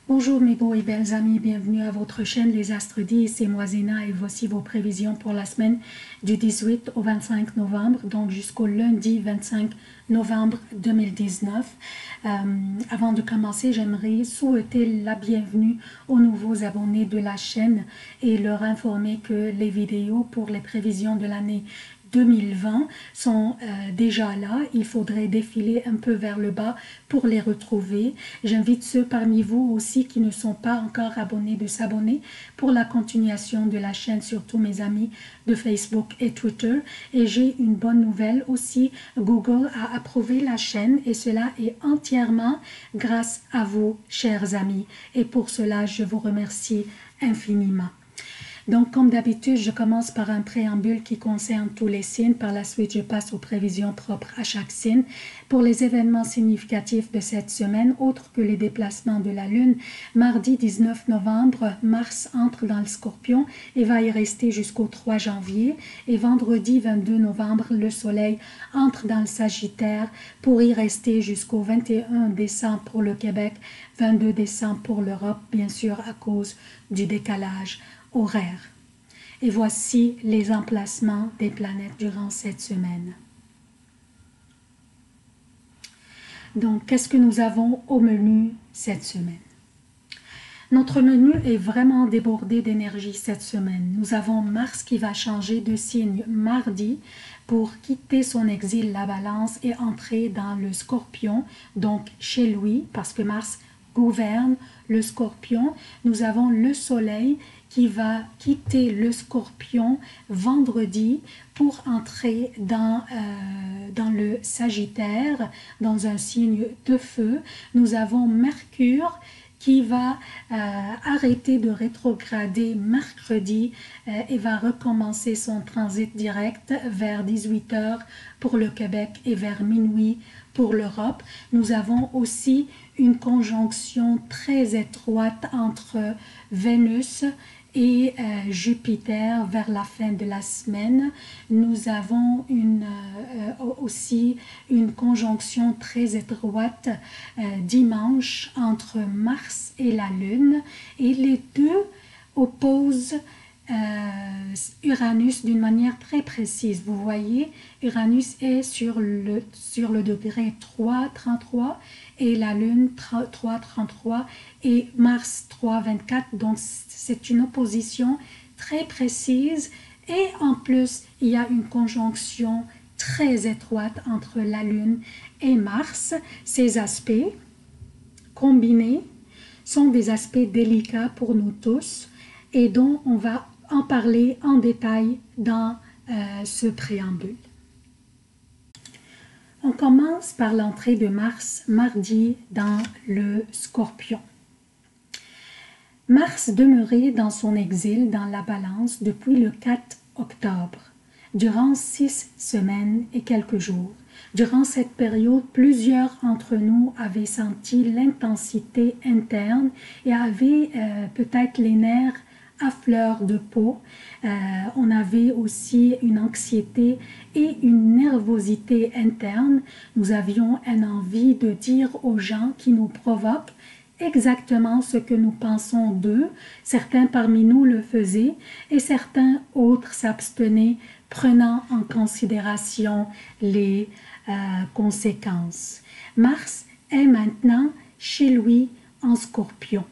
Bonjour mes beaux et belles amis, bienvenue à votre chaîne Les Astres 10, c'est moi Zéna et voici vos prévisions pour la semaine du 18 au 25 novembre, donc jusqu'au lundi 25 novembre 2019. Avant de commencer, j'aimerais souhaiter la bienvenue aux nouveaux abonnés de la chaîne et leur informer que les vidéos pour les prévisions de l'année 2020 sont déjà là. Il faudrait défiler un peu vers le bas pour les retrouver. J'invite ceux parmi vous aussi qui ne sont pas encore abonnés de s'abonner pour la continuation de la chaîne, surtout mes amis de Facebook et Twitter. Et j'ai une bonne nouvelle aussi, Google a approuvé la chaîne et cela est entièrement grâce à vous, chers amis. Et pour cela, je vous remercie infiniment. Donc, comme d'habitude, je commence par un préambule qui concerne tous les signes. Par la suite, je passe aux prévisions propres à chaque signe. Pour les événements significatifs de cette semaine, autres que les déplacements de la Lune, mardi 19 novembre, Mars entre dans le Scorpion et va y rester jusqu'au 3 janvier. Et vendredi 22 novembre, le Soleil entre dans le Sagittaire pour y rester jusqu'au 21 décembre pour le Québec, 22 décembre pour l'Europe, bien sûr à cause du décalage horaire. Et voici les emplacements des planètes durant cette semaine. Donc, qu'est-ce que nous avons au menu cette semaine? Notre menu est vraiment débordé d'énergie cette semaine. Nous avons Mars qui va changer de signe mardi pour quitter son exil, la Balance, et entrer dans le Scorpion, donc chez lui, parce que Mars gouverne le Scorpion. Nous avons le Soleil qui va quitter le Scorpion vendredi pour entrer dans le Sagittaire, dans un signe de feu. Nous avons Mercure qui va arrêter de rétrograder mercredi et va recommencer son transit direct vers 18 h pour le Québec et vers minuit pour l'Europe. Nous avons aussi une conjonction très étroite entre Vénus et Jupiter vers la fin de la semaine. Nous avons aussi une conjonction très étroite dimanche entre Mars et la Lune, et les deux opposent Uranus d'une manière très précise. Vous voyez, Uranus est sur le degré 3,33 et la Lune 3,33 et Mars 3,24. Donc c'est une opposition très précise et en plus il y a une conjonction très étroite entre la Lune et Mars. Ces aspects combinés sont des aspects délicats pour nous tous et dont on va en parler en détail dans ce préambule. On commence par l'entrée de Mars mardi dans le Scorpion. Mars demeurait dans son exil dans la Balance depuis le 4 octobre, durant 6 semaines et quelques jours. Durant cette période, plusieurs d'entre nous avaient senti l'intensité interne et avaient peut-être les nerfs à fleur de peau. On avait aussi une anxiété et une nervosité interne. Nous avions une envie de dire aux gens qui nous provoquent exactement ce que nous pensons d'eux. Certains parmi nous le faisaient et certains autres s'abstenaient, prenant en considération les conséquences. Mars est maintenant chez lui en Scorpion.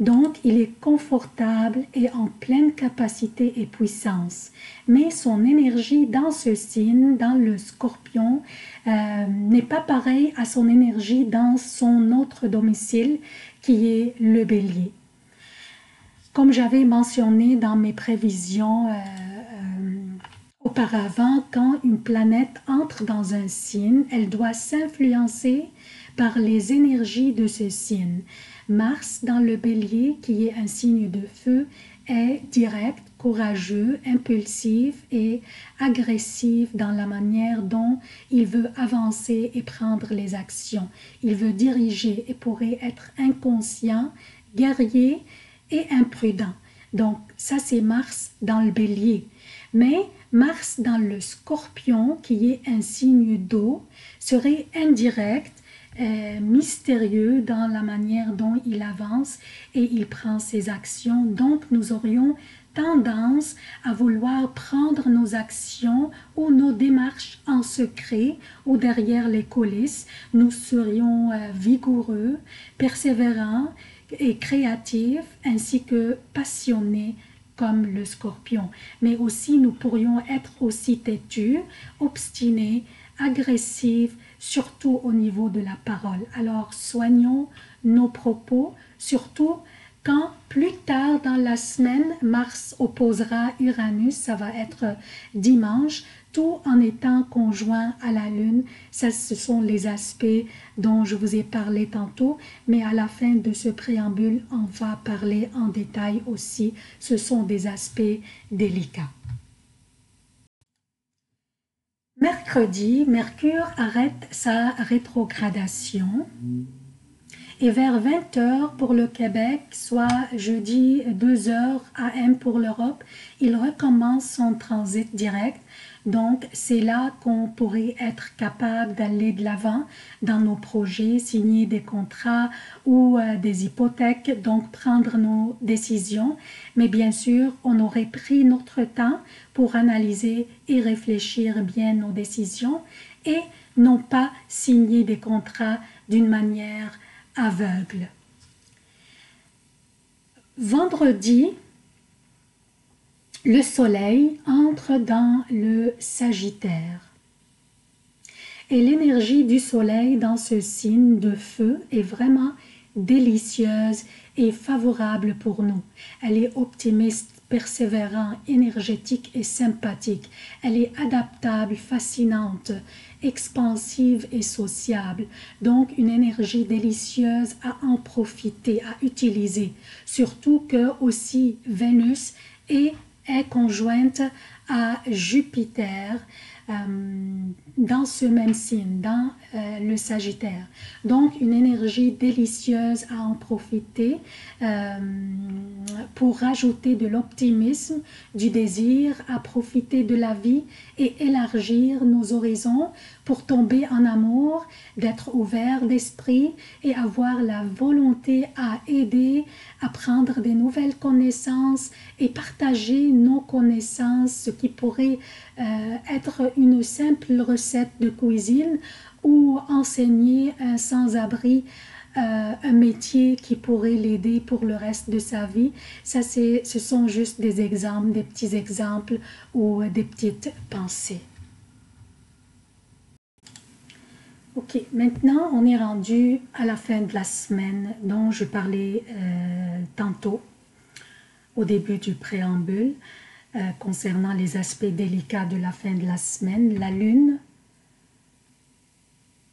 Donc, il est confortable et en pleine capacité et puissance. Mais son énergie dans ce signe, dans le Scorpion, n'est pas pareille à son énergie dans son autre domicile, qui est le Bélier. Comme j'avais mentionné dans mes prévisions auparavant, quand une planète entre dans un signe, elle doit s'influencer par les énergies de ce signe. Mars dans le Bélier, qui est un signe de feu, est direct, courageux, impulsif et agressif dans la manière dont il veut avancer et prendre les actions. Il veut diriger et pourrait être inconscient, guerrier et imprudent. Donc ça c'est Mars dans le Bélier. Mais Mars dans le Scorpion, qui est un signe d'eau, serait indirect mystérieux dans la manière dont il avance et il prend ses actions. Donc nous aurions tendance à vouloir prendre nos actions ou nos démarches en secret ou derrière les coulisses. Nous serions vigoureux, persévérants et créatifs ainsi que passionnés comme le scorpion. Mais aussi nous pourrions être aussi têtus, obstinés, agressifs, surtout au niveau de la parole. Alors soignons nos propos, surtout quand plus tard dans la semaine, Mars opposera Uranus, ça va être dimanche, tout en étant conjoint à la Lune. Ça, ce sont les aspects dont je vous ai parlé tantôt, mais à la fin de ce préambule, on va parler en détail aussi. Ce sont des aspects délicats. Mercredi, Mercure arrête sa rétrogradation. Et vers 20 h pour le Québec, soit jeudi 2 h AM pour l'Europe, il recommence son transit direct. Donc, c'est là qu'on pourrait être capable d'aller de l'avant dans nos projets, signer des contrats ou des hypothèques, donc prendre nos décisions. Mais bien sûr, on aurait pris notre temps pour analyser et réfléchir bien nos décisions et non pas signer des contrats d'une manière aveugle. Vendredi, le soleil entre dans le Sagittaire. Et l'énergie du soleil dans ce signe de feu est vraiment délicieuse et favorable pour nous. Elle est optimiste, persévérante, énergétique et sympathique. Elle est adaptable, fascinante, expansive et sociable. Donc une énergie délicieuse à en profiter, à utiliser. Surtout que aussi Vénus est conjointe à Jupiter dans ce même signe, dans le Sagittaire. Donc une énergie délicieuse à en profiter pour rajouter de l'optimisme, du désir à profiter de la vie et élargir nos horizons pour tomber en amour, d'être ouvert d'esprit et avoir la volonté à aider, à prendre des nouvelles connaissances et partager nos connaissances, ce qui pourrait être une simple recette de cuisine ou enseigner un sans-abri un métier qui pourrait l'aider pour le reste de sa vie. Ça, ce sont juste des exemples, des petits exemples ou des petites pensées. Ok, maintenant on est rendu à la fin de la semaine dont je parlais tantôt au début du préambule concernant les aspects délicats de la fin de la semaine. La lune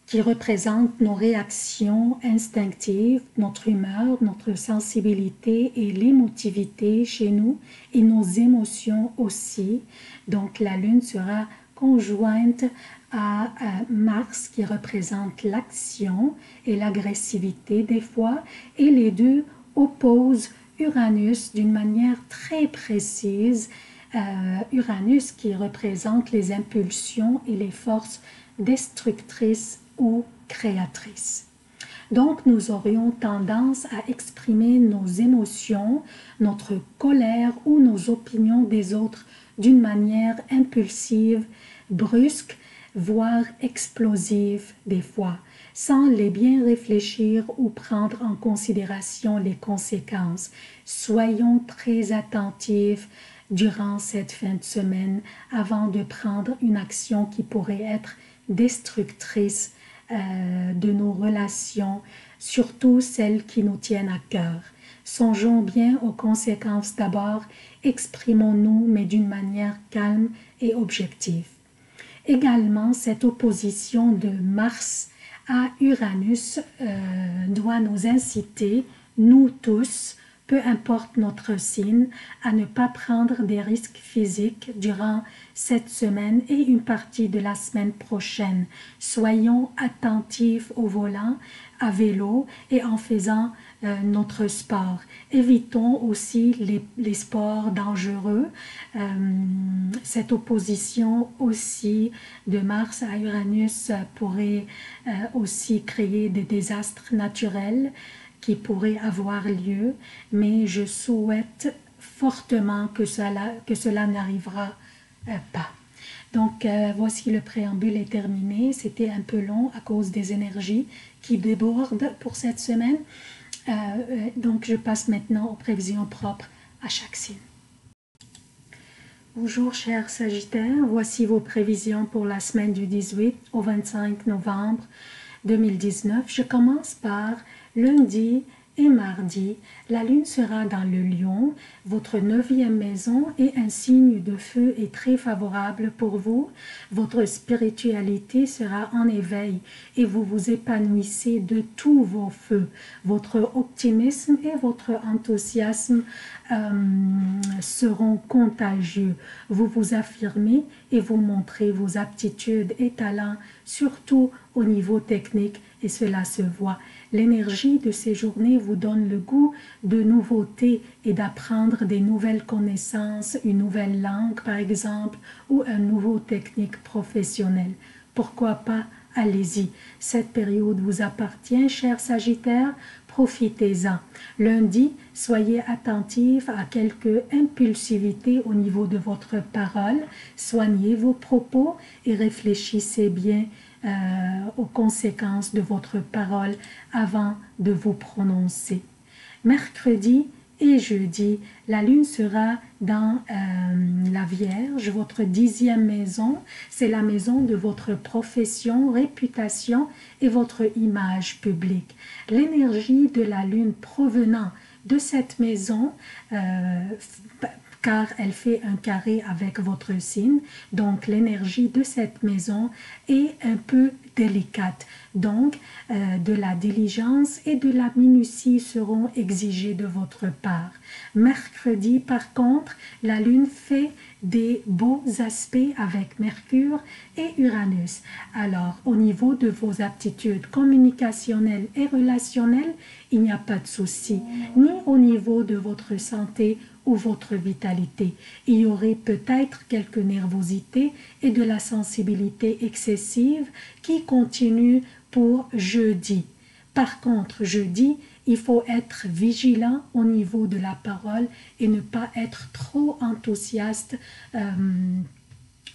qui représente nos réactions instinctives, notre humeur, notre sensibilité et l'émotivité chez nous et nos émotions aussi. Donc la lune sera conjointe à Mars qui représente l'action et l'agressivité des fois, et les deux opposent Uranus d'une manière très précise. Uranus qui représente les impulsions et les forces destructrices ou créatrices. Donc nous aurions tendance à exprimer nos émotions, notre colère ou nos opinions des autres d'une manière impulsive, brusque, voire explosive des fois, sans les bien réfléchir ou prendre en considération les conséquences. Soyons très attentifs durant cette fin de semaine avant de prendre une action qui pourrait être destructrice de nos relations, surtout celles qui nous tiennent à cœur. Songeons bien aux conséquences d'abord, exprimons-nous mais d'une manière calme et objective. Également, cette opposition de Mars à Uranus doit nous inciter, nous tous, peu importe notre signe, à ne pas prendre des risques physiques durant cette semaine et une partie de la semaine prochaine. Soyons attentifs au volant, à vélo et en faisant notre sport. Évitons aussi les sports dangereux. Cette opposition aussi de Mars à Uranus pourrait aussi créer des désastres naturels qui pourraient avoir lieu, mais je souhaite fortement que cela n'arrivera pas. Donc, voici le préambule est terminé. C'était un peu long à cause des énergies qui débordent pour cette semaine. Donc, je passe maintenant aux prévisions propres à chaque signe. Bonjour, chers Sagittaires. Voici vos prévisions pour la semaine du 18 au 25 novembre 2019. Je commence par lundi et mardi. La lune sera dans le Lion, votre 9e maison, et un signe de feu est très favorable pour vous. Votre spiritualité sera en éveil et vous vous épanouissez de tous vos feux. Votre optimisme et votre enthousiasme seront contagieux. Vous vous affirmez et vous montrez vos aptitudes et talents, surtout au niveau technique, et cela se voit. L'énergie de ces journées vous donne le goût de nouveautés et d'apprendre des nouvelles connaissances, une nouvelle langue par exemple, ou un nouveau technique professionnel. Pourquoi pas? Allez-y. Cette période vous appartient, chers Sagittaires. Profitez-en. Lundi, soyez attentifs à quelque impulsivité au niveau de votre parole. Soignez vos propos et réfléchissez bien aux conséquences de votre parole avant de vous prononcer. Mercredi et jeudi, la lune sera dans la Vierge, votre 10e maison. C'est la maison de votre profession, réputation et votre image publique. L'énergie de la lune provenant de cette maison, car elle fait un carré avec votre signe, donc l'énergie de cette maison est un peu délicate. Donc, de la diligence et de la minutie seront exigées de votre part. Mercredi, par contre, la lune fait des beaux aspects avec Mercure et Uranus. Alors, au niveau de vos aptitudes communicationnelles et relationnelles, il n'y a pas de souci, ni au niveau de votre santé ou votre vitalité. Il y aurait peut-être quelques nervosités et de la sensibilité excessive qui continuent pour jeudi. Par contre, jeudi, il faut être vigilant au niveau de la parole et ne pas être trop enthousiaste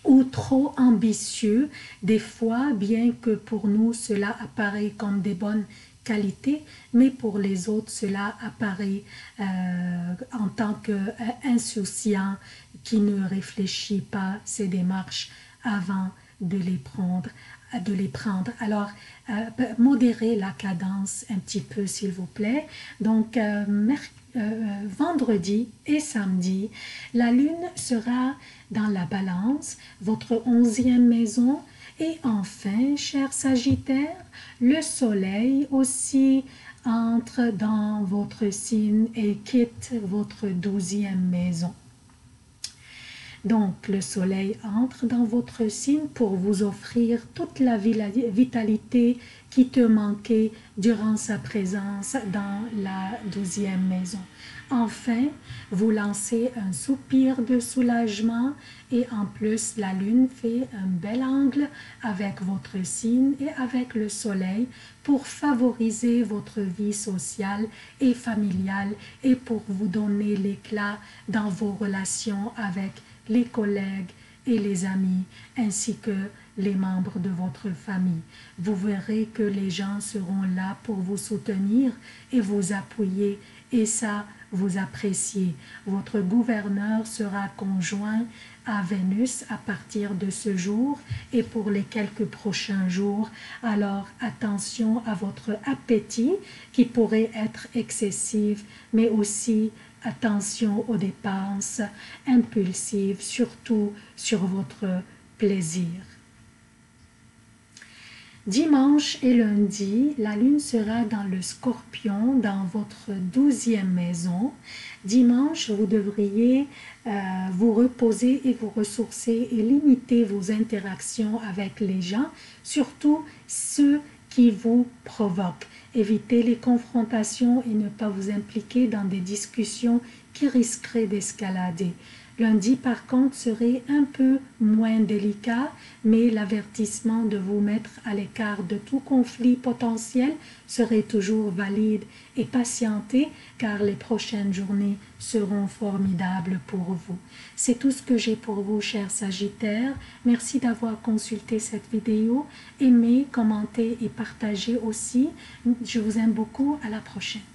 ou trop ambitieux. Des fois, bien que pour nous cela apparaît comme des bonnes qualités, mais pour les autres cela apparaît en tant qu'insouciant qui ne réfléchit pas ses démarches avant de les prendre. Alors, modérez la cadence un petit peu s'il vous plaît. Donc, vendredi et samedi, la lune sera dans la Balance, votre 11e maison. Et enfin, chers Sagittaires, le soleil aussi entre dans votre signe et quitte votre 12e maison. Donc, le soleil entre dans votre signe pour vous offrir toute la vitalité qui te manquait durant sa présence dans la 12e maison. Enfin, vous lancez un soupir de soulagement et en plus, la lune fait un bel angle avec votre signe et avec le soleil pour favoriser votre vie sociale et familiale et pour vous donner l'éclat dans vos relations avec les collègues et les amis, ainsi que les membres de votre famille. Vous verrez que les gens seront là pour vous soutenir et vous appuyer, et ça, vous appréciez. Votre gouverneur sera conjoint à Vénus à partir de ce jour et pour les quelques prochains jours. Alors, attention à votre appétit qui pourrait être excessif, mais aussi attention aux dépenses impulsives, surtout sur votre plaisir. Dimanche et lundi, la lune sera dans le Scorpion, dans votre 12e maison. Dimanche, vous devriez vous reposer et vous ressourcer et limiter vos interactions avec les gens, surtout ceux qui vous provoquent. Évitez les confrontations et ne pas vous impliquer dans des discussions qui risqueraient d'escalader. Lundi, par contre, serait un peu moins délicat, mais l'avertissement de vous mettre à l'écart de tout conflit potentiel serait toujours valide et patientez car les prochaines journées seront formidables pour vous. C'est tout ce que j'ai pour vous, chers Sagittaires. Merci d'avoir consulté cette vidéo. Aimez, commentez et partagez aussi. Je vous aime beaucoup. À la prochaine.